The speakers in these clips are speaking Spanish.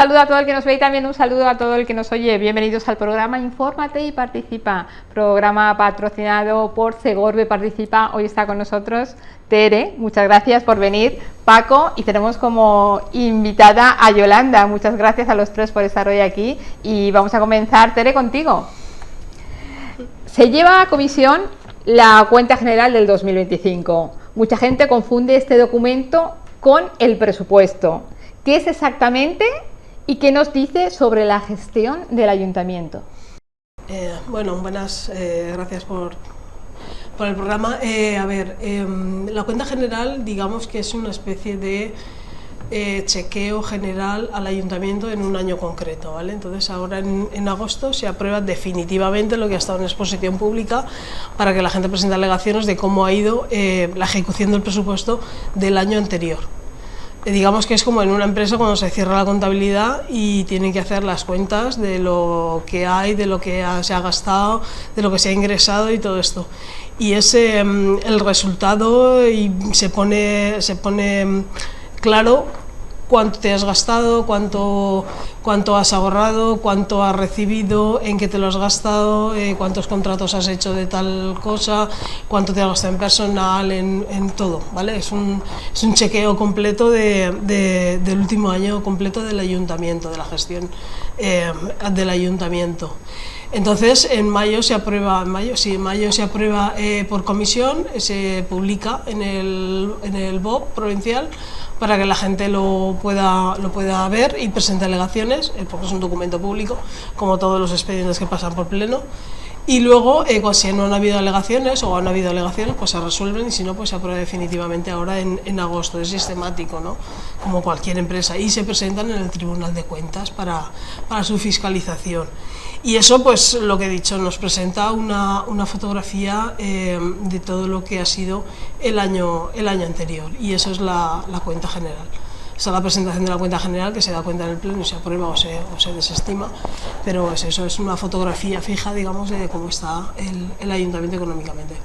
saludo a todo el que nos ve y también un saludo a todo el que nos oye. Bienvenidos al programa Infórmate y Participa, programa patrocinado por Segorbe Participa. Hoy está con nosotros Tere, muchas gracias por venir, Paco, y tenemos como invitada a Yolanda. Muchas gracias a los tres por estar hoy aquí y vamos a comenzar, Tere, contigo. Se lleva a comisión la cuenta general del 2025. Mucha gente confunde este documento con el presupuesto. ¿Qué es exactamente y qué nos dice sobre la gestión del ayuntamiento? Buenas, gracias por el programa. La cuenta general, digamos que es una especie de chequeo general al ayuntamiento en un año concreto, ¿vale? Entonces ahora en agosto se aprueba definitivamente lo que ha estado en exposición pública para que la gente presente alegaciones de cómo ha ido la ejecución del presupuesto del año anterior. Digamos que es como en una empresa cuando se cierra la contabilidad y tienen que hacer las cuentas de lo que hay, de lo que se ha gastado, de lo que se ha ingresado y todo esto. Y ese el resultado y se pone claro cuánto te has gastado, cuánto has ahorrado, cuánto has recibido, en qué te lo has gastado, cuántos contratos has hecho de tal cosa, cuánto te has gastado en personal, en todo, ¿vale? Es un chequeo completo del último año completo del ayuntamiento, de la gestión del ayuntamiento. Entonces en mayo se aprueba por comisión, se publica en el BOP provincial para que la gente lo pueda ver y presente alegaciones, porque es un documento público, como todos los expedientes que pasan por pleno. Y luego, si no han habido alegaciones o han habido alegaciones, pues se resuelven y si no, pues se aprueba definitivamente ahora en agosto. Es sistemático, ¿no? Como cualquier empresa. Y se presentan en el Tribunal de Cuentas para su fiscalización. Y eso, pues lo que he dicho, nos presenta una fotografía de todo lo que ha sido el año anterior. Y eso es la cuenta general. Esa es la presentación de la cuenta general, que se da cuenta en el pleno y se aprueba o se desestima, pero eso es una fotografía fija, digamos, de cómo está el ayuntamiento económicamente.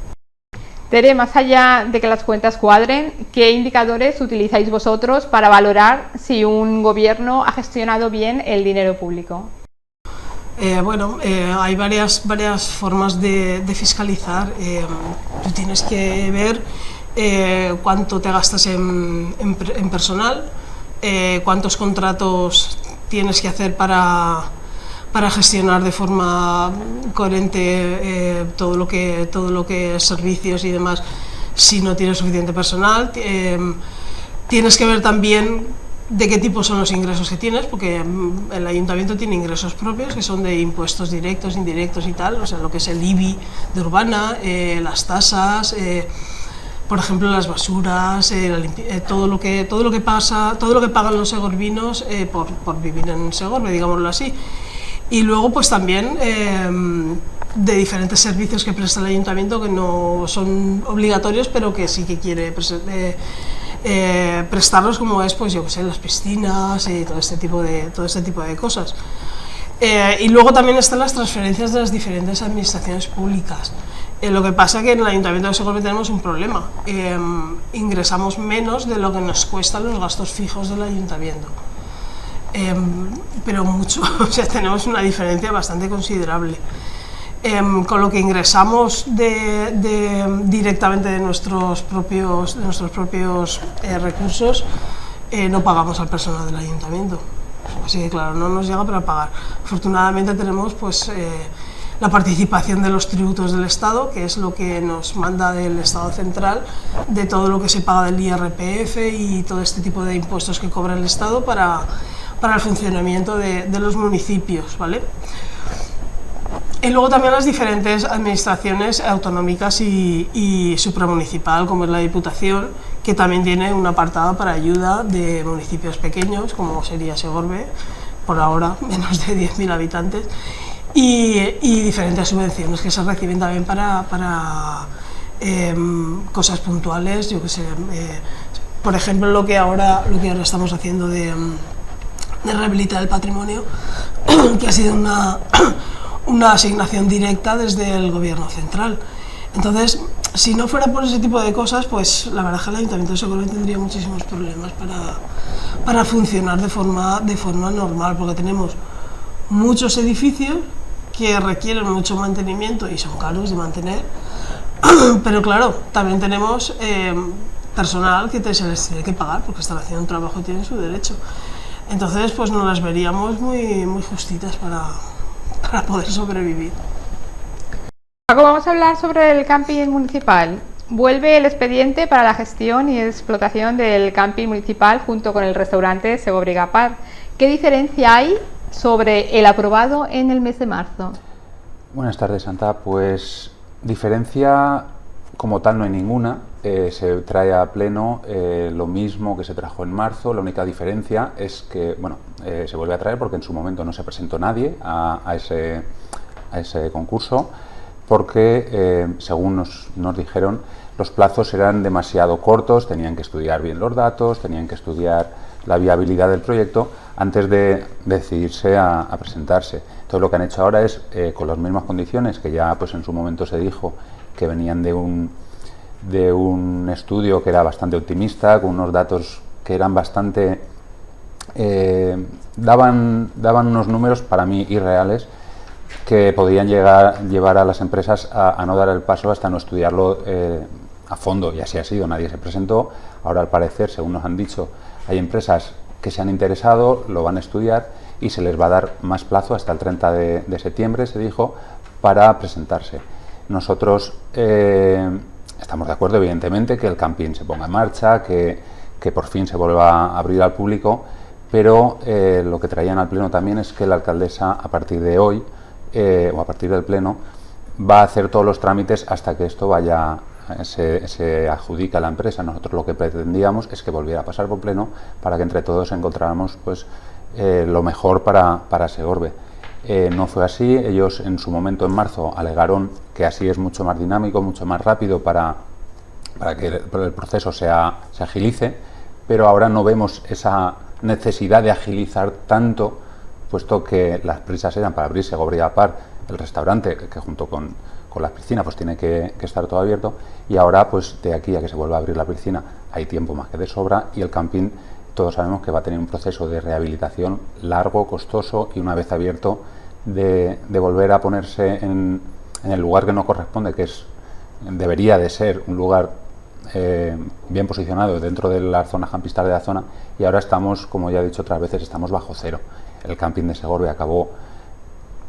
Tere, más allá de que las cuentas cuadren, ¿qué indicadores utilizáis vosotros para valorar si un gobierno ha gestionado bien el dinero público? Hay varias formas de fiscalizar. Tú tienes que ver cuánto te gastas en personal, cuántos contratos tienes que hacer para gestionar de forma coherente todo lo que es servicios y demás, si no tienes suficiente personal. Tienes que ver también de qué tipo son los ingresos que tienes, porque el ayuntamiento tiene ingresos propios que son de impuestos directos, indirectos y tal, o sea, lo que es el IBI de Urbana, las tasas, por ejemplo las basuras, todo lo que pagan los segorbinos por vivir en Segorbe, digámoslo así. Y luego pues también de diferentes servicios que presta el ayuntamiento que no son obligatorios, pero que sí que quiere prestarlos, como es, pues yo que sé, las piscinas y todo este tipo de cosas. Y luego también están las transferencias de las diferentes administraciones públicas. Lo que pasa es que en el Ayuntamiento de Segorbe tenemos un problema. Ingresamos menos de lo que nos cuestan los gastos fijos del ayuntamiento. Pero mucho, o sea, tenemos una diferencia bastante considerable. Con lo que ingresamos directamente de nuestros propios recursos, no pagamos al personal del ayuntamiento. Así que claro, no nos llega para pagar. Afortunadamente tenemos pues la participación de los tributos del Estado, que es lo que nos manda del Estado central, de todo lo que se paga del IRPF y todo este tipo de impuestos que cobra el Estado para el funcionamiento de los municipios, ¿vale? Y luego también las diferentes administraciones autonómicas y supramunicipal, como es la Diputación, que también tiene un apartado para ayuda de municipios pequeños, como sería Segorbe, por ahora menos de 10.000 habitantes, y diferentes subvenciones que se reciben también para cosas puntuales, yo que sé, por ejemplo lo que ahora estamos haciendo de rehabilitar el patrimonio, que ha sido una asignación directa desde el gobierno central. Entonces, si no fuera por ese tipo de cosas, pues la verdad es que el Ayuntamiento de Segorbe tendría muchísimos problemas para funcionar de forma normal, porque tenemos muchos edificios que requieren mucho mantenimiento y son caros de mantener, pero claro, también tenemos personal que se les tiene que pagar porque están haciendo un trabajo y tienen su derecho. Entonces, pues nos las veríamos muy justitas para poder sobrevivir. Paco, vamos a hablar sobre el camping municipal. Vuelve el expediente para la gestión y explotación del camping municipal junto con el restaurante Segovia Gapar. ¿Qué diferencia hay sobre el aprobado en el mes de marzo? Buenas tardes, Santa. Pues diferencia como tal no hay ninguna. Se trae a pleno lo mismo que se trajo en marzo. La única diferencia es que se vuelve a traer porque en su momento no se presentó nadie a ese concurso, porque según nos dijeron, los plazos eran demasiado cortos, tenían que estudiar bien los datos, tenían que estudiar la viabilidad del proyecto antes de decidirse a presentarse. Entonces lo que han hecho ahora es, con las mismas condiciones que ya pues en su momento se dijo que venían de un estudio que era bastante optimista, con unos datos que eran bastante... daban unos números para mí irreales, que podrían llevar a las empresas a no dar el paso hasta no estudiarlo a fondo, y así ha sido, nadie se presentó. Ahora, al parecer, según nos han dicho, hay empresas que se han interesado, lo van a estudiar y se les va a dar más plazo hasta el 30 de septiembre, se dijo, para presentarse. Nosotros estamos de acuerdo, evidentemente, que el camping se ponga en marcha, que por fin se vuelva a abrir al público, pero lo que traían al pleno también es que la alcaldesa, a partir de hoy, o a partir del pleno, va a hacer todos los trámites hasta que esto se adjudica a la empresa. Nosotros lo que pretendíamos es que volviera a pasar por pleno para que entre todos encontráramos pues lo mejor para Segorbe. No fue así. Ellos en su momento, en marzo, alegaron que así es mucho más dinámico, mucho más rápido para que el proceso se agilice, pero ahora no vemos esa necesidad de agilizar tanto, puesto que las prisas eran para abrir Segovia Gapar, el restaurante, que junto con la piscina pues tiene que estar todo abierto, y ahora pues de aquí a que se vuelva a abrir la piscina hay tiempo más que de sobra, y el camping todos sabemos que va a tener un proceso de rehabilitación largo, costoso, y una vez abierto de volver a ponerse en el lugar que no corresponde, que debería de ser un lugar bien posicionado dentro de las zonas campistas de la zona, y ahora estamos, como ya he dicho otras veces, estamos bajo cero. El camping de Segorbe acabó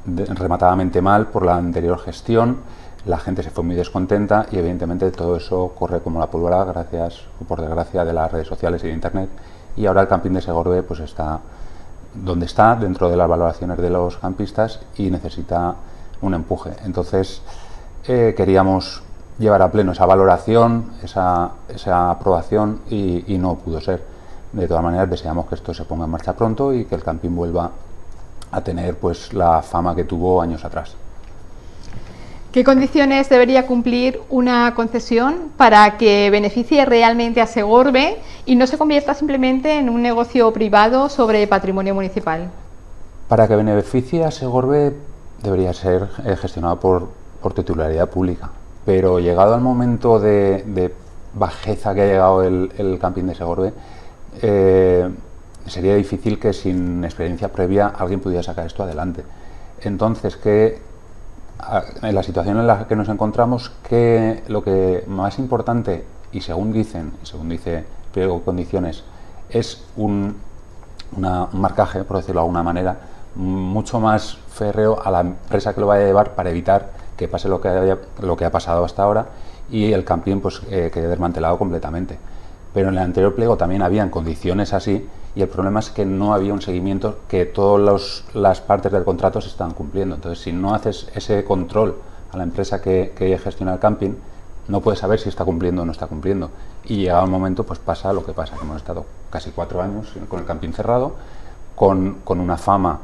rematadamente mal por la anterior gestión, la gente se fue muy descontenta y evidentemente todo eso corre como la pólvora, gracias o por desgracia de las redes sociales y de internet, y ahora el camping de Segorbe pues está donde está, dentro de las valoraciones de los campistas, y necesita un empuje. Entonces queríamos llevar a pleno esa valoración, esa aprobación, y no pudo ser. De todas maneras, deseamos que esto se ponga en marcha pronto y que el camping vuelva a tener pues la fama que tuvo años atrás. ¿Qué condiciones debería cumplir una concesión para que beneficie realmente a Segorbe y no se convierta simplemente en un negocio privado sobre patrimonio municipal? Para que beneficie a Segorbe debería ser gestionado por titularidad pública, pero llegado al momento de bajeza que ha llegado el camping de Segorbe, sería difícil que sin experiencia previa alguien pudiera sacar esto adelante. Entonces, en la situación en la que nos encontramos, que lo que más importante, y según dice pliego de condiciones, es un marcaje, por decirlo de alguna manera, mucho más férreo a la empresa que lo vaya a llevar, para evitar que pase lo que ha pasado hasta ahora y el camping pues quede desmantelado completamente. Pero en el anterior pliego también habían condiciones así, y el problema es que no había un seguimiento, que todas las partes del contrato se están cumpliendo. Entonces, si no haces ese control a la empresa que gestiona el camping, no puedes saber si está cumpliendo o no está cumpliendo. Y llegado el momento, pues pasa lo que pasa, que hemos estado casi 4 años con el camping cerrado, con una fama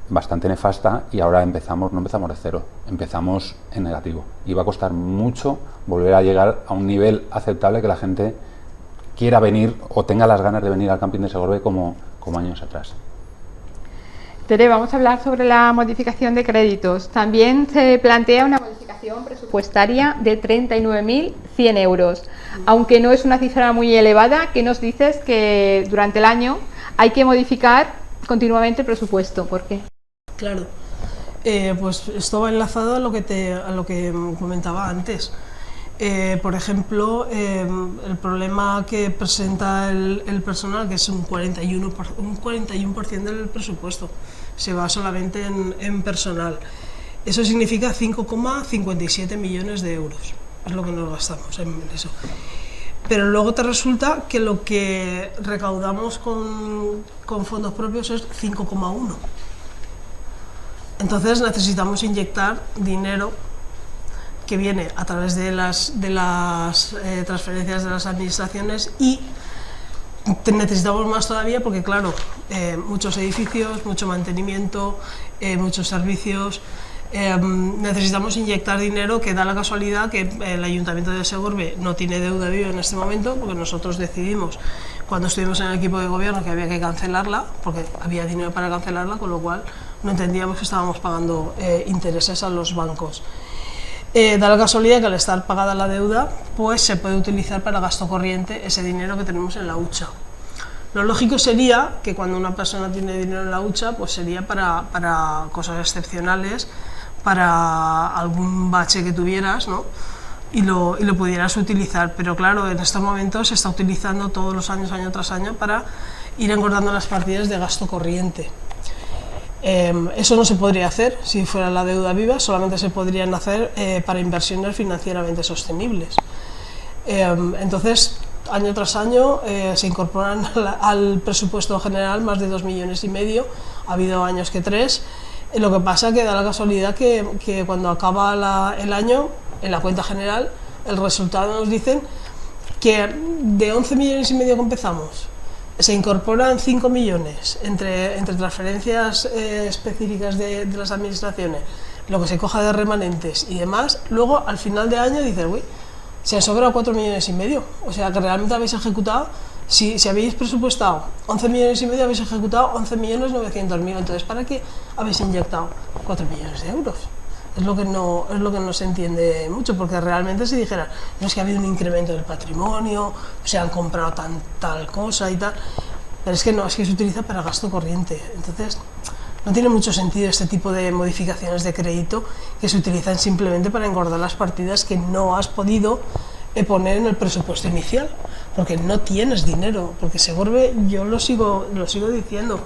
bastante nefasta, y ahora no empezamos de cero, empezamos en negativo. Y va a costar mucho volver a llegar a un nivel aceptable, que la gente quiera venir o tenga las ganas de venir al camping de Segorbe como años atrás. Tere, vamos a hablar sobre la modificación de créditos. También se plantea una modificación presupuestaria de 100 euros. Aunque no es una cifra muy elevada, ¿qué nos dices que durante el año hay que modificar continuamente el presupuesto? ¿Por qué? Claro, pues esto va enlazado a lo que comentaba antes. Por ejemplo, el problema que presenta el personal, que es un 41% del presupuesto, se va solamente en personal. Eso significa 5,57 millones de euros, es lo que nos gastamos en eso. Pero luego te resulta que lo que recaudamos con fondos propios es 5,1. Entonces necesitamos inyectar dinero que viene a través de las transferencias de las administraciones, y necesitamos más todavía porque, claro, muchos edificios, mucho mantenimiento, muchos servicios, necesitamos inyectar dinero, que da la casualidad que el Ayuntamiento de Segorbe no tiene deuda viva en este momento, porque nosotros decidimos cuando estuvimos en el equipo de gobierno que había que cancelarla, porque había dinero para cancelarla, con lo cual no entendíamos que estábamos pagando intereses a los bancos. Da la casualidad que al estar pagada la deuda, pues se puede utilizar para gasto corriente ese dinero que tenemos en la hucha. Lo lógico sería que cuando una persona tiene dinero en la hucha, pues sería para cosas excepcionales, para algún bache que tuvieras, ¿no? y lo pudieras utilizar. Pero claro, en estos momentos se está utilizando todos los años, año tras año, para ir engordando las partidas de gasto corriente. Eso no se podría hacer si fuera la deuda viva, solamente se podrían hacer para inversiones financieramente sostenibles. Entonces, año tras año se incorporan al presupuesto general más de 2,5 millones, ha habido años que 3. Lo que pasa es que da la casualidad que cuando acaba el año, en la cuenta general, el resultado nos dicen que de 11,5 millones que empezamos, se incorporan 5 millones entre transferencias específicas de las administraciones, lo que se coja de remanentes y demás. Luego, al final de año, dices, uy, se han sobrado 4,5 millones. O sea, que realmente habéis ejecutado, si habéis presupuestado 11,5 millones, habéis ejecutado 11,900,000. Entonces, ¿para qué habéis inyectado 4 millones de euros? Es lo que no se entiende mucho, porque realmente si dijera, no es que ha habido un incremento del patrimonio, se han comprado tal cosa y tal, pero es que no, es que se utiliza para gasto corriente. Entonces, no tiene mucho sentido este tipo de modificaciones de crédito que se utilizan simplemente para engordar las partidas que no has podido poner en el presupuesto inicial, porque no tienes dinero. Porque Segorbe, yo lo sigo diciendo,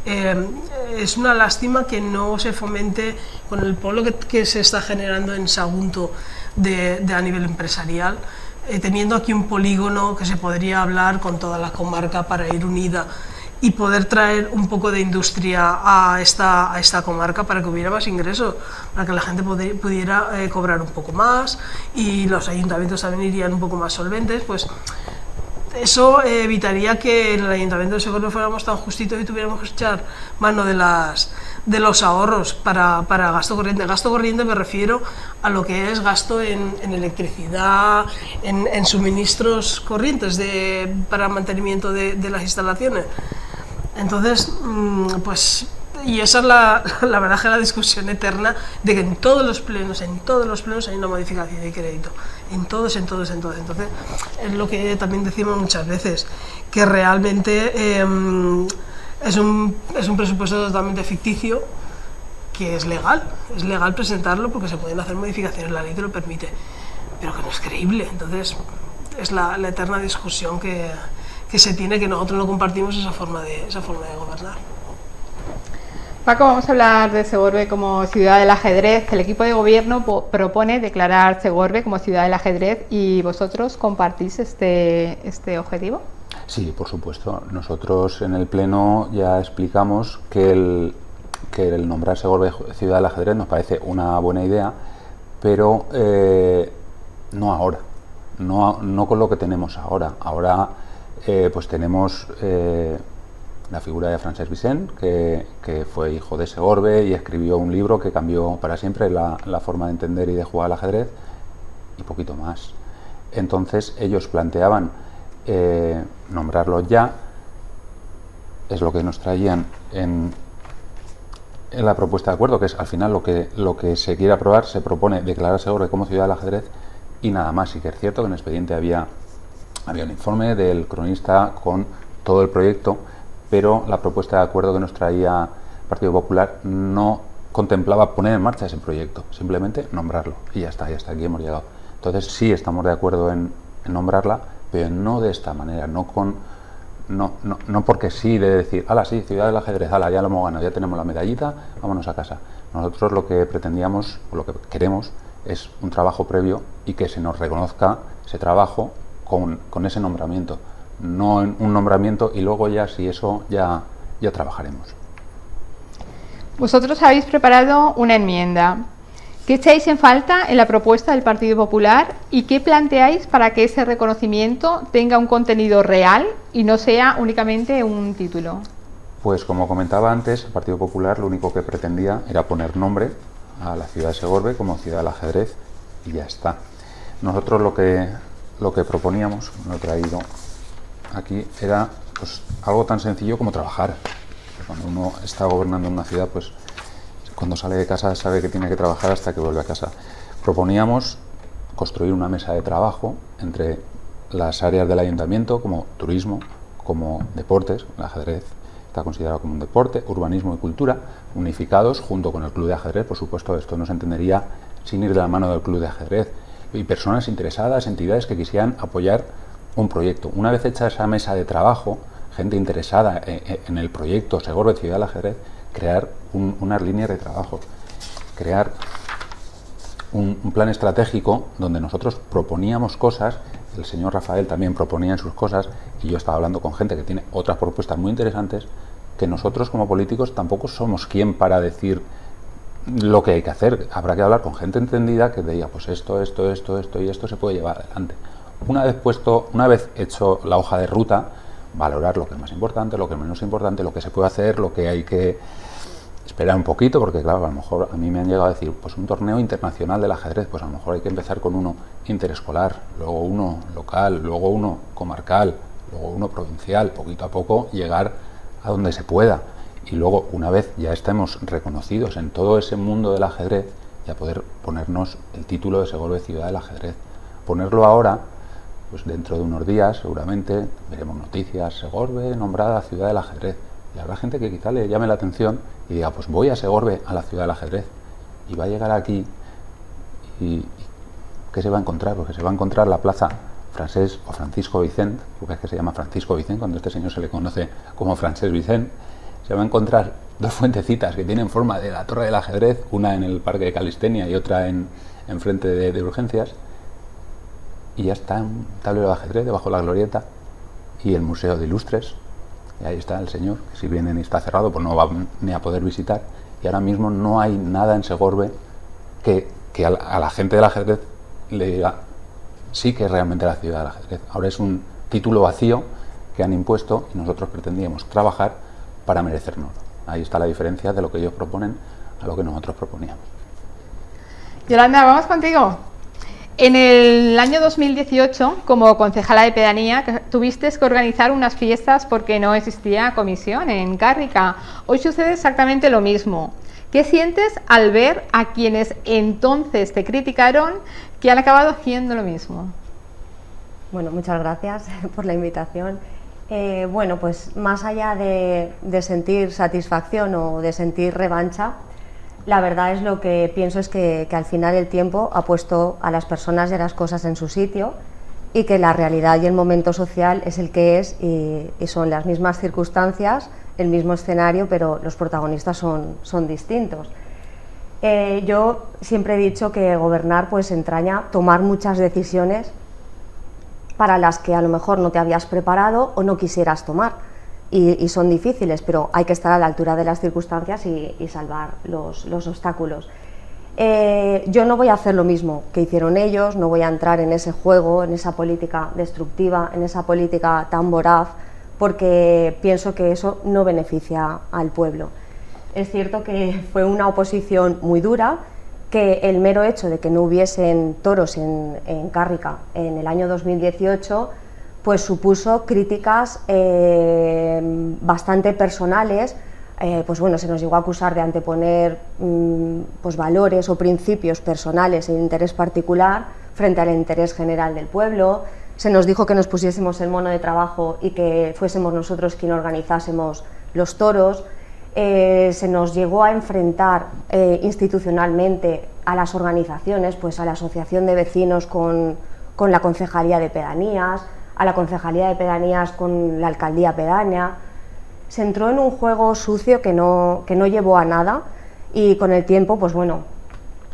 es una lástima que no se fomente con el polo que se está generando en Sagunto a nivel empresarial, teniendo aquí un polígono que se podría hablar con toda la comarca para ir unida y poder traer un poco de industria a esta comarca para que hubiera más ingresos, para que la gente pudiera cobrar un poco más y los ayuntamientos también irían un poco más solventes. Pues eso evitaría que en el Ayuntamiento de Segorbe fuéramos tan justitos y tuviéramos que echar mano de los ahorros para gasto corriente. Gasto corriente me refiero a lo que es gasto en electricidad, en suministros corrientes para mantenimiento de las instalaciones. Entonces, pues, y esa es la verdad, que la discusión eterna de que en todos los plenos hay una modificación de crédito, en todos. Entonces, es lo que también decimos muchas veces, que realmente es un presupuesto totalmente ficticio, que es legal presentarlo porque se pueden hacer modificaciones, la ley te lo permite, pero que no es creíble. Entonces, es la eterna discusión que se tiene, que nosotros no compartimos esa forma de gobernar. Paco, vamos a hablar de Segorbe como ciudad del ajedrez. El equipo de gobierno propone declarar Segorbe como ciudad del ajedrez, y ¿vosotros compartís este objetivo? Sí, por supuesto. Nosotros en el Pleno ya explicamos que el nombrar Segorbe ciudad del ajedrez nos parece una buena idea, pero no ahora, no con lo que tenemos ahora. Ahora pues tenemos la figura de Francesc Vicent, que fue hijo de Segorbe y escribió un libro que cambió para siempre la forma de entender y de jugar al ajedrez, y poquito más. Entonces ellos planteaban nombrarlo ya, es lo que nos traían en la propuesta de acuerdo, que es al final lo que se quiere aprobar. Se propone declarar Segorbe como ciudad del ajedrez, y nada más. Sí que es cierto que en el expediente había un informe del cronista con todo el proyecto, pero la propuesta de acuerdo que nos traía el Partido Popular no contemplaba poner en marcha ese proyecto, simplemente nombrarlo y ya está, y hasta aquí hemos llegado. Entonces sí estamos de acuerdo en nombrarla, pero no de esta manera, no porque sí de decir, ala, sí, Ciudad del Ajedrez, ala, ya lo hemos ganado, ya tenemos la medallita, vámonos a casa. Nosotros lo que pretendíamos, o lo que queremos, es un trabajo previo y que se nos reconozca ese trabajo con ese nombramiento, no un nombramiento y luego ya, si eso, ya trabajaremos. Vosotros habéis preparado una enmienda. ¿Qué echáis en falta en la propuesta del Partido Popular y qué planteáis para que ese reconocimiento tenga un contenido real y no sea únicamente un título? Pues como comentaba antes, el Partido Popular lo único que pretendía era poner nombre a la ciudad de Segorbe como ciudad del ajedrez y ya está. Nosotros lo que proponíamos, lo he traído aquí, era pues algo tan sencillo como trabajar. Cuando uno está gobernando una ciudad, pues cuando sale de casa sabe que tiene que trabajar hasta que vuelve a casa. Proponíamos construir una mesa de trabajo entre las áreas del ayuntamiento, como turismo, como deportes, el ajedrez está considerado como un deporte, urbanismo y cultura, unificados junto con el club de ajedrez. Por supuesto, esto no se entendería sin ir de la mano del club de ajedrez, y personas interesadas, entidades que quisieran apoyar un proyecto. Una vez hecha esa mesa de trabajo, gente interesada en el proyecto Segorbe Ciudad del Ajedrez, crear unas líneas de trabajo, crear un plan estratégico donde nosotros proponíamos cosas, el señor Rafael también proponía en sus cosas, y yo estaba hablando con gente que tiene otras propuestas muy interesantes, que nosotros como políticos tampoco somos quien para decir lo que hay que hacer. Habrá que hablar con gente entendida que diga, pues esto y esto se puede llevar adelante. Una vez hecho la hoja de ruta, valorar lo que es más importante, lo que es menos importante, lo que se puede hacer, lo que hay que esperar un poquito, porque claro, a lo mejor a mí me han llegado a decir, pues un torneo internacional del ajedrez, pues a lo mejor hay que empezar con uno interescolar, luego uno local, luego uno comarcal, luego uno provincial, poquito a poco llegar a donde se pueda, y luego una vez ya estemos reconocidos en todo ese mundo del ajedrez, ya poder ponernos el título de Segorbe Ciudad del Ajedrez. Ponerlo ahora, pues dentro de unos días seguramente veremos noticias, Segorbe nombrada Ciudad del Ajedrez, y habrá gente que quizá le llame la atención y diga, pues voy a Segorbe, a la Ciudad del Ajedrez, y va a llegar aquí y ¿qué se va a encontrar? Porque se va a encontrar la plaza Francesc o Francisco Vicent, porque es que se llama Francisco Vicent, cuando a este señor se le conoce como Francesc Vicent. Se va a encontrar dos fuentecitas que tienen forma de la Torre del Ajedrez, una en el Parque de Calistenia y otra en frente de Urgencias, y ya está un tablero de ajedrez debajo de la glorieta, y el Museo de Ilustres, y ahí está el señor, que si vienen y está cerrado pues no va ni a poder visitar, y ahora mismo no hay nada en Segorbe que a la gente del ajedrez le diga sí que es realmente la ciudad del ajedrez. Ahora es un título vacío que han impuesto y nosotros pretendíamos trabajar para merecernos. Ahí está la diferencia de lo que ellos proponen a lo que nosotros proponíamos. Yolanda, vamos contigo. En el año 2018, como concejala de pedanía, tuviste que organizar unas fiestas porque no existía comisión en Cárrica. Hoy sucede exactamente lo mismo. ¿Qué sientes al ver a quienes entonces te criticaron que han acabado haciendo lo mismo? Bueno, muchas gracias por la invitación. Bueno, pues más allá de sentir satisfacción o de sentir revancha, la verdad es lo que pienso es que al final el tiempo ha puesto a las personas y a las cosas en su sitio y que la realidad y el momento social es el que es y son las mismas circunstancias, el mismo escenario, pero los protagonistas son distintos. Yo siempre he dicho que gobernar pues entraña tomar muchas decisiones para las que a lo mejor no te habías preparado o no quisieras tomar y son difíciles, pero hay que estar a la altura de las circunstancias y salvar los obstáculos. Yo no voy a hacer lo mismo que hicieron ellos, no voy a entrar en ese juego, en esa política destructiva, en esa política tan voraz, porque pienso que eso no beneficia al pueblo. Es cierto que fue una oposición muy dura, que el mero hecho de que no hubiesen toros en Cárrica en el año 2018 pues supuso críticas bastante personales, pues bueno, se nos llegó a acusar de anteponer pues valores o principios personales e interés particular frente al interés general del pueblo. Se nos dijo que nos pusiésemos el mono de trabajo y que fuésemos nosotros quien organizásemos los toros. Se nos llegó a enfrentar institucionalmente a las organizaciones, pues a la Asociación de Vecinos con la Concejalía de Pedanías, a la Concejalía de Pedanías con la Alcaldía Pedánea. Se entró en un juego sucio que no llevó a nada, y con el tiempo, pues bueno,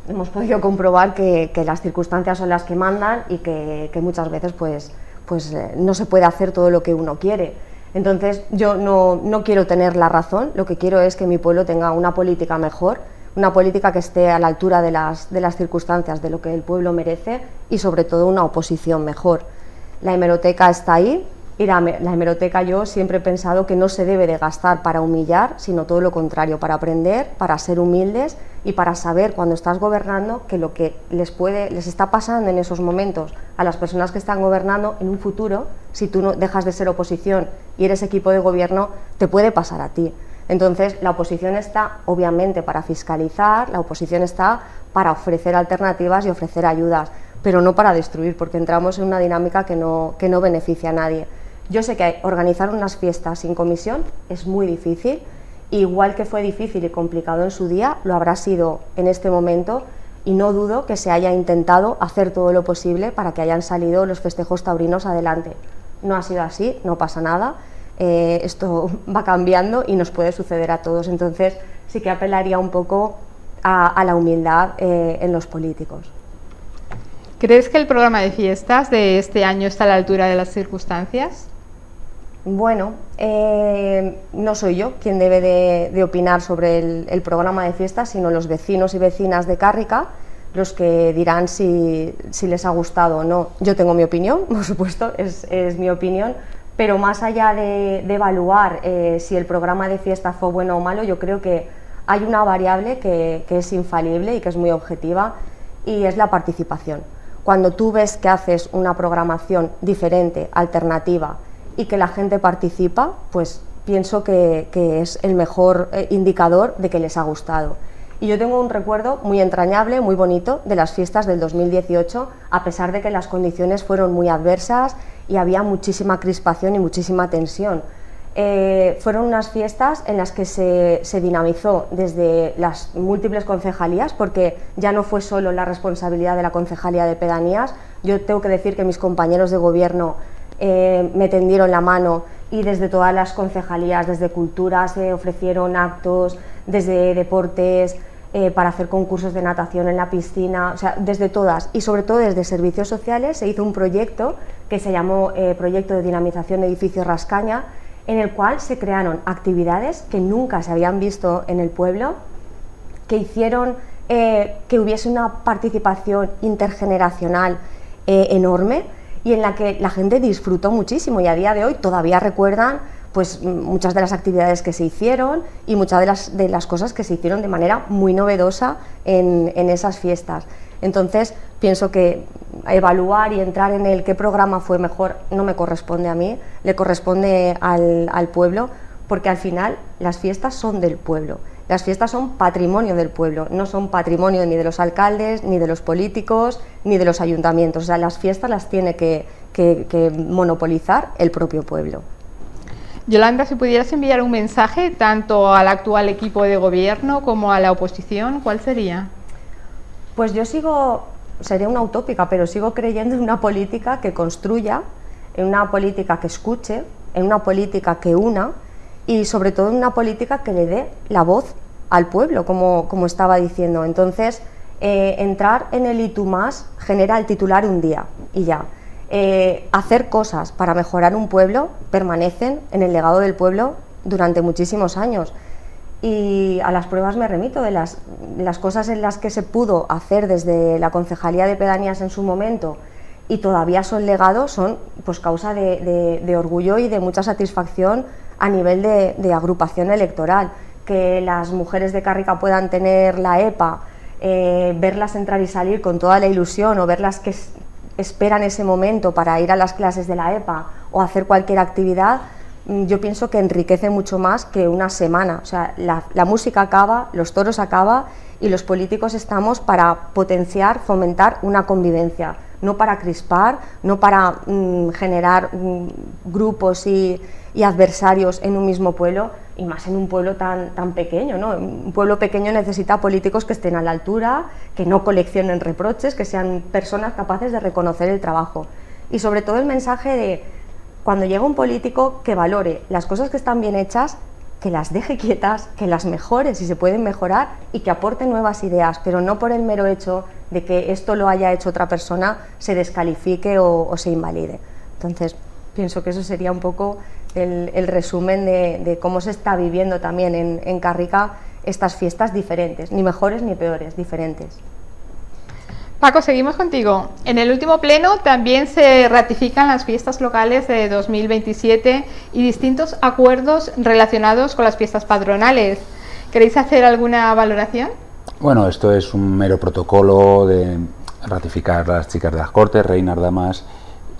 hemos podido comprobar que las circunstancias son las que mandan y que muchas veces pues no se puede hacer todo lo que uno quiere. Entonces yo no quiero tener la razón, lo que quiero es que mi pueblo tenga una política mejor, una política que esté a la altura de las circunstancias, de lo que el pueblo merece, y sobre todo una oposición mejor. La hemeroteca está ahí, y la hemeroteca, yo siempre he pensado que no se debe de gastar para humillar, sino todo lo contrario, para aprender, para ser humildes y para saber cuando estás gobernando que lo que les está pasando en esos momentos a las personas que están gobernando, en un futuro, si tú no dejas de ser oposición y eres equipo de gobierno, te puede pasar a ti. Entonces la oposición está obviamente para fiscalizar, la oposición está para ofrecer alternativas y ofrecer ayudas, pero no para destruir, porque entramos en una dinámica que no beneficia a nadie. Yo sé que organizar unas fiestas sin comisión es muy difícil, igual que fue difícil y complicado en su día, lo habrá sido en este momento, y no dudo que se haya intentado hacer todo lo posible para que hayan salido los festejos taurinos adelante. No ha sido así, no pasa nada, esto va cambiando y nos puede suceder a todos, entonces sí que apelaría un poco a la humildad en los políticos. ¿Crees que el programa de fiestas de este año está a la altura de las circunstancias? Bueno, no soy yo quien debe de opinar sobre el programa de fiestas, sino los vecinos y vecinas de Cárrica, los que dirán si les ha gustado o no. Yo tengo mi opinión, por supuesto, es mi opinión, pero más allá de evaluar si el programa de fiestas fue bueno o malo, yo creo que hay una variable que es infalible y que es muy objetiva, y es la participación. Cuando tú ves que haces una programación diferente, alternativa, y que la gente participa, pues pienso que es el mejor indicador de que les ha gustado. Y yo tengo un recuerdo muy entrañable, muy bonito, de las fiestas del 2018, a pesar de que las condiciones fueron muy adversas y había muchísima crispación y muchísima tensión. Fueron unas fiestas en las que se dinamizó desde las múltiples concejalías, porque ya no fue solo la responsabilidad de la Concejalía de Pedanías. Yo tengo que decir que mis compañeros de gobierno me tendieron la mano, y desde todas las concejalías, desde cultura se ofrecieron actos, desde deportes, para hacer concursos de natación en la piscina, o sea, desde todas, y sobre todo desde servicios sociales se hizo un proyecto que se llamó Proyecto de Dinamización Edificio Rascaña, en el cual se crearon actividades que nunca se habían visto en el pueblo, que hicieron que hubiese una participación intergeneracional enorme, y en la que la gente disfrutó muchísimo, y a día de hoy todavía recuerdan pues muchas de las actividades que se hicieron y muchas de las cosas que se hicieron de manera muy novedosa en esas fiestas. Entonces pienso que evaluar y entrar en el qué programa fue mejor no me corresponde a mí, le corresponde al pueblo, porque al final las fiestas son del pueblo. Las fiestas son patrimonio del pueblo, no son patrimonio ni de los alcaldes, ni de los políticos, ni de los ayuntamientos. O sea, las fiestas las tiene que monopolizar el propio pueblo. Yolanda, si pudieras enviar un mensaje tanto al actual equipo de gobierno como a la oposición, ¿cuál sería? Pues yo sería una utópica, pero sigo creyendo en una política que construya, en una política que escuche, en una política que una, y sobre todo en una política que le dé la voz al pueblo, como estaba diciendo. Entonces, entrar en el y tú más genera el titular un día y ya. Hacer cosas para mejorar un pueblo permanecen en el legado del pueblo durante muchísimos años. Y a las pruebas me remito de las cosas en las que se pudo hacer desde la Concejalía de Pedanías en su momento y todavía son legado, son pues causa de orgullo y de mucha satisfacción a nivel de agrupación electoral. Que las mujeres de Cárrica puedan tener la EPA, verlas entrar y salir con toda la ilusión, o verlas que esperan ese momento para ir a las clases de la EPA o hacer cualquier actividad, yo pienso que enriquece mucho más que una semana. O sea, la música acaba, los toros acaba, y los políticos estamos para potenciar, fomentar una convivencia, no para crispar, no para generar grupos y adversarios en un mismo pueblo, y más en un pueblo tan pequeño, ¿no? Un pueblo pequeño necesita políticos que estén a la altura, que no coleccionen reproches, que sean personas capaces de reconocer el trabajo. Y sobre todo el mensaje de, cuando llega un político, que valore las cosas que están bien hechas, que las deje quietas, que las mejore si se pueden mejorar y que aporte nuevas ideas, pero no por el mero hecho de que esto lo haya hecho otra persona se descalifique o se invalide. Entonces, pienso que eso sería un poco el resumen de cómo se está viviendo también en Karrika estas fiestas diferentes, ni mejores ni peores, diferentes. Paco, seguimos contigo. En el último pleno también se ratifican las fiestas locales de 2027 y distintos acuerdos relacionados con las fiestas patronales. ¿Queréis hacer alguna valoración? Bueno, esto es un mero protocolo de ratificar las chicas de las Cortes, reinas, damas,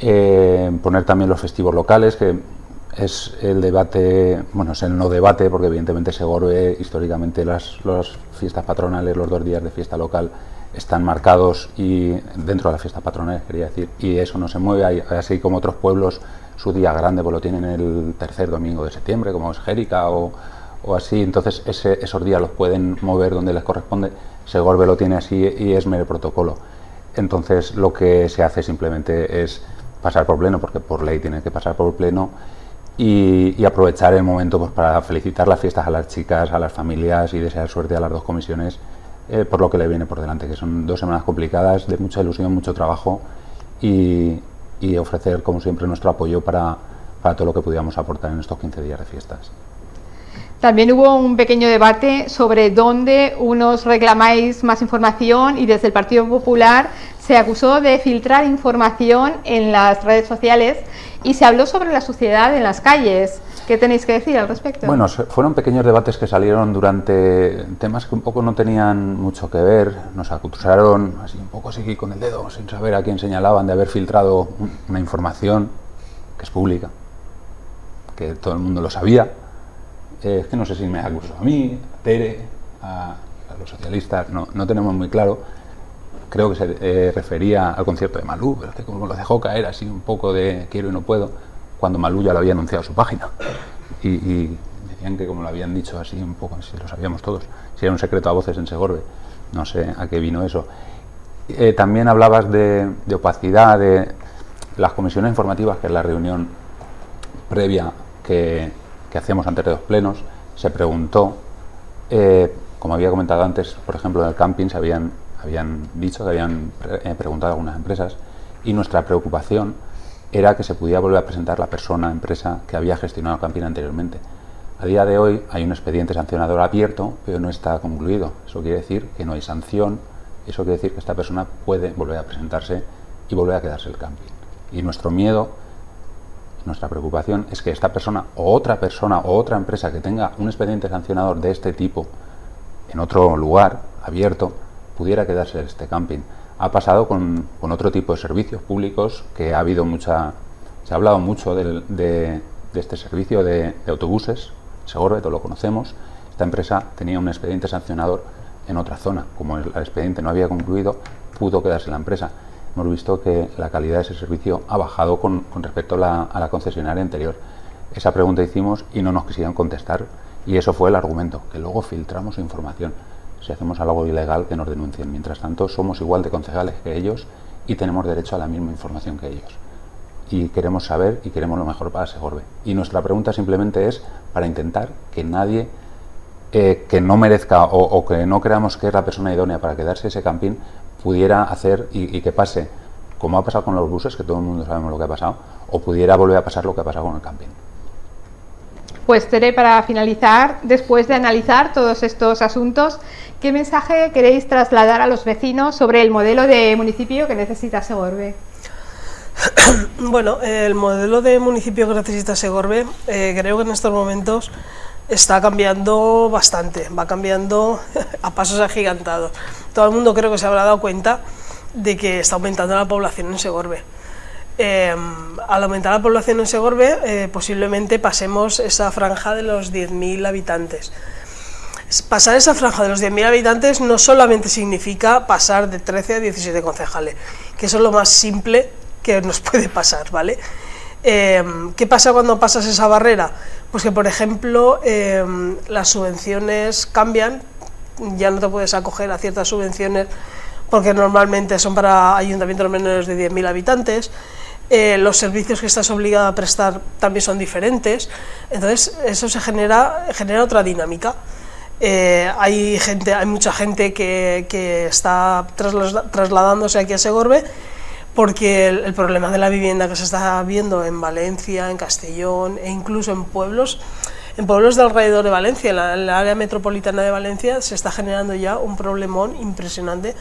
poner también los festivos locales, que es el debate, bueno, es el no debate, porque evidentemente Segorbe, históricamente las fiestas patronales, los 2 días de fiesta local, están marcados y dentro de las fiestas patronales, quería decir, y eso no se mueve, así como otros pueblos su día grande pues lo tienen el tercer domingo de septiembre, como es Jérica o así, entonces esos días los pueden mover donde les corresponde. Segorbe lo tiene así y es mero protocolo. Entonces lo que se hace simplemente es pasar por pleno, porque por ley tiene que pasar por pleno, y aprovechar el momento pues para felicitar las fiestas a las chicas, a las familias, y desear suerte a las 2 comisiones por lo que le viene por delante, que son 2 semanas complicadas, de mucha ilusión, mucho trabajo, y ofrecer, como siempre, nuestro apoyo para todo lo que pudiéramos aportar en estos 15 días de fiestas. También hubo un pequeño debate sobre dónde unos reclamáis más información, y desde el Partido Popular se acusó de filtrar información en las redes sociales y se habló sobre la suciedad en las calles. ¿Qué tenéis que decir al respecto? Bueno, fueron pequeños debates que salieron durante temas que un poco no tenían mucho que ver. Nos acusaron así un poco así con el dedo, sin saber a quién señalaban, de haber filtrado una información que es pública, que todo el mundo lo sabía. Es que no sé si me acusó a mí, a Tere, a los socialistas, no tenemos muy claro. Creo que se refería al concierto de Malú, pero es que como lo dejó caer así un poco de quiero y no puedo, cuando Malú ya lo había anunciado en su página. Y decían que como lo habían dicho así un poco, si lo sabíamos todos, si era un secreto a voces en Segorbe, no sé a qué vino eso. También hablabas de opacidad, de las comisiones informativas, que es la reunión previa que hacíamos antes de los plenos. Se preguntó, como había comentado antes, por ejemplo en el camping se habían dicho que habían preguntado a algunas empresas, y nuestra preocupación era que se pudiera volver a presentar la empresa que había gestionado el camping anteriormente. A día de hoy hay un expediente sancionador abierto, pero no está concluido. Eso quiere decir que no hay sanción, eso quiere decir que esta persona puede volver a presentarse y volver a quedarse el camping. Y nuestro miedo, nuestra preocupación es que esta persona o otra empresa que tenga un expediente sancionador de este tipo en otro lugar abierto pudiera quedarse en este camping. Ha pasado con otro tipo de servicios públicos, que ha habido se ha hablado mucho de este servicio de autobuses, Segorbe, todos lo conocemos. Esta empresa tenía un expediente sancionador en otra zona. Como el expediente no había concluido, pudo quedarse la empresa. Hemos visto que la calidad de ese servicio ha bajado con respecto a la concesionaria anterior. Esa pregunta hicimos y no nos quisieron contestar, y eso fue el argumento, que luego filtramos información. Si hacemos algo ilegal, que nos denuncien. Mientras tanto, somos igual de concejales que ellos y tenemos derecho a la misma información que ellos. Y queremos saber y queremos lo mejor para Segorbe. Y nuestra pregunta simplemente es para intentar que nadie que no merezca o que no creamos que es la persona idónea para quedarse ese camping pudiera hacer y que pase, como ha pasado con los buses, que todo el mundo sabemos lo que ha pasado, o pudiera volver a pasar lo que ha pasado con el camping. Pues Tere, para finalizar, después de analizar todos estos asuntos, ¿qué mensaje queréis trasladar a los vecinos sobre el modelo de municipio que necesita Segorbe? Bueno, el modelo de municipio que necesita Segorbe, creo que en estos momentos está cambiando bastante, va cambiando a pasos agigantados. Todo el mundo creo que se habrá dado cuenta de que está aumentando la población en Segorbe. Al aumentar la población en Segorbe, posiblemente pasemos esa franja de los 10.000 habitantes. Pasar esa franja de los 10.000 habitantes no solamente significa pasar de 13 a 17 concejales, que eso es lo más simple que nos puede pasar, ¿vale? ¿Qué pasa cuando pasas esa barrera? Pues que, por ejemplo, las subvenciones cambian, ya no te puedes acoger a ciertas subvenciones porque normalmente son para ayuntamientos menores de 10.000 habitantes, los servicios que estás obligado a prestar también son diferentes, entonces eso genera otra dinámica. Hay mucha gente que está trasladándose aquí a Segorbe porque el problema de la vivienda que se está viendo en Valencia, en Castellón e incluso en pueblos de alrededor de Valencia, en el área metropolitana de Valencia, se está generando ya un problemón impresionante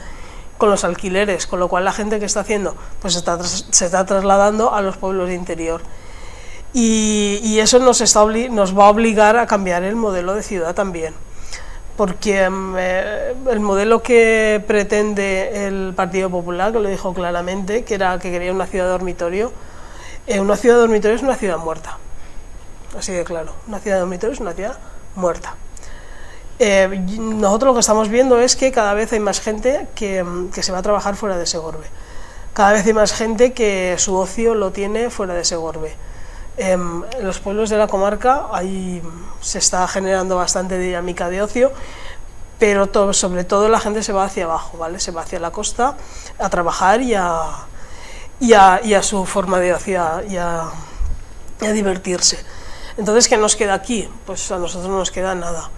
con los alquileres, con lo cual la gente que está haciendo pues se está trasladando a los pueblos de interior. Y eso nos va a obligar a cambiar el modelo de ciudad también, porque el modelo que pretende el Partido Popular, que lo dijo claramente, que quería una ciudad dormitorio, es una ciudad muerta, así de claro, una ciudad dormitorio es una ciudad muerta. Nosotros lo que estamos viendo es que cada vez hay más gente que se va a trabajar fuera de Segorbe, cada vez hay más gente que su ocio lo tiene fuera de Segorbe. En los pueblos de la comarca se está generando bastante dinámica de ocio, pero sobre todo la gente se va hacia abajo, ¿vale? Se va hacia la costa a trabajar y a su forma de ocio y a divertirse. Entonces, ¿qué nos queda aquí? Pues a nosotros no nos queda nada.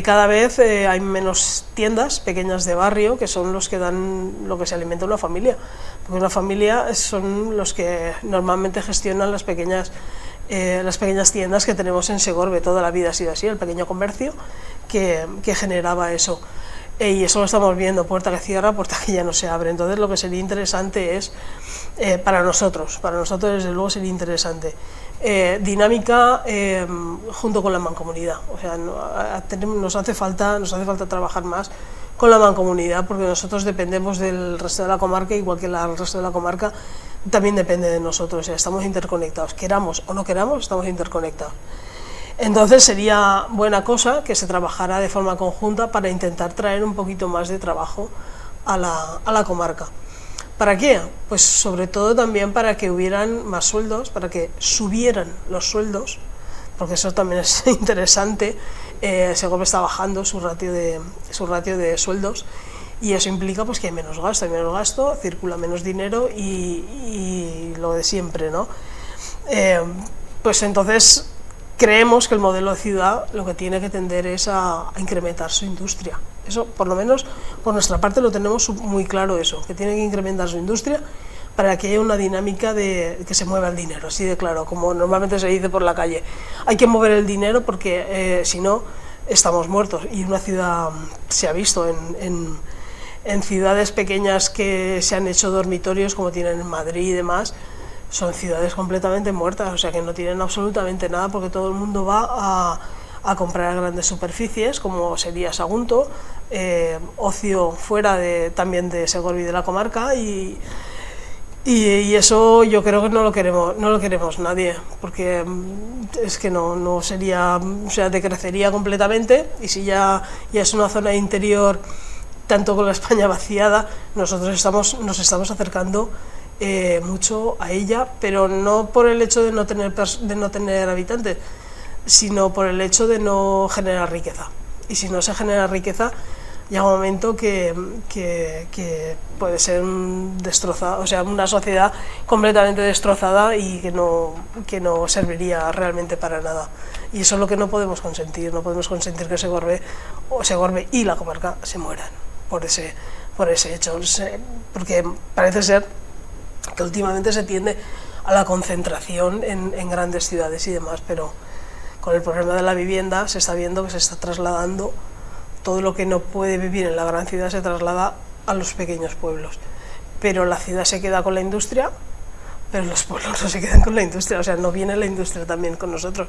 Cada vez hay menos tiendas pequeñas de barrio, que son los que dan lo que se alimenta una familia, porque una familia son los que normalmente gestionan las pequeñas tiendas que tenemos en Segorbe. Toda la vida ha sido así, el pequeño comercio que generaba eso, y eso lo estamos viendo, puerta que cierra, puerta que ya no se abre. Entonces lo que sería interesante es, para nosotros desde luego sería interesante, dinámica junto con la mancomunidad. O sea, nos hace falta trabajar más con la mancomunidad, porque nosotros dependemos del resto de la comarca, igual que el resto de la comarca también depende de nosotros. O sea, estamos interconectados, queramos o no queramos, estamos interconectados. Entonces sería buena cosa que se trabajara de forma conjunta para intentar traer un poquito más de trabajo a la comarca. ¿Para qué? Pues sobre todo también para que hubieran más sueldos, para que subieran los sueldos, porque eso también es interesante. Segorbe está bajando su ratio de sueldos, y eso implica pues que hay menos gasto, circula menos dinero y lo de siempre, ¿no? Pues entonces creemos que el modelo de ciudad lo que tiene que tender es a incrementar su industria. Eso, por lo menos, por nuestra parte lo tenemos muy claro, eso, que tiene que incrementar su industria para que haya una dinámica de que se mueva el dinero, así de claro, como normalmente se dice por la calle. Hay que mover el dinero porque si no, estamos muertos. Y una ciudad, se ha visto en ciudades pequeñas que se han hecho dormitorios, como tienen en Madrid y demás, son ciudades completamente muertas, o sea que no tienen absolutamente nada, porque todo el mundo va a comprar grandes superficies, como sería Sagunto, ocio fuera también de Segorbe y de la comarca, y eso yo creo que no lo queremos nadie, porque es que no sería, o sea, decrecería completamente, y si ya es una zona interior, tanto con la España vaciada, nosotros nos estamos acercando mucho a ella, pero no por el hecho de no tener habitantes, sino por el hecho de no generar riqueza. Y si no se genera riqueza, llega un momento que puede ser destrozada, o sea, una sociedad completamente destrozada y que no serviría realmente para nada. Y eso es lo que no podemos consentir que Segorbe y la comarca se mueran por ese hecho, porque parece ser que últimamente se tiende a la concentración en grandes ciudades y demás, pero con el problema de la vivienda se está viendo que se está trasladando todo lo que no puede vivir en la gran ciudad, se traslada a los pequeños pueblos, pero la ciudad se queda con la industria, pero los pueblos no se quedan con la industria, o sea, no viene la industria también con nosotros.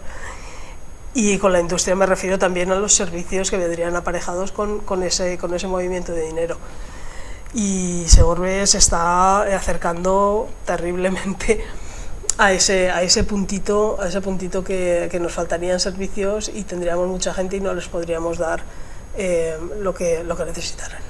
Y con la industria me refiero también a los servicios que vendrían aparejados con ese movimiento de dinero. Y Segorbe se está acercando terriblemente a ese puntito que nos faltarían servicios y tendríamos mucha gente y no les podríamos dar lo que necesitaran.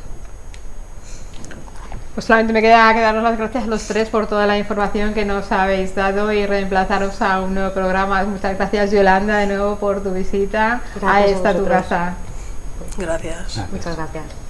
Pues solamente me queda daros las gracias a los tres por toda la información que nos habéis dado y reemplazaros a un nuevo programa. Muchas gracias, Yolanda, de nuevo por tu visita a esta tu casa. Gracias. Muchas gracias.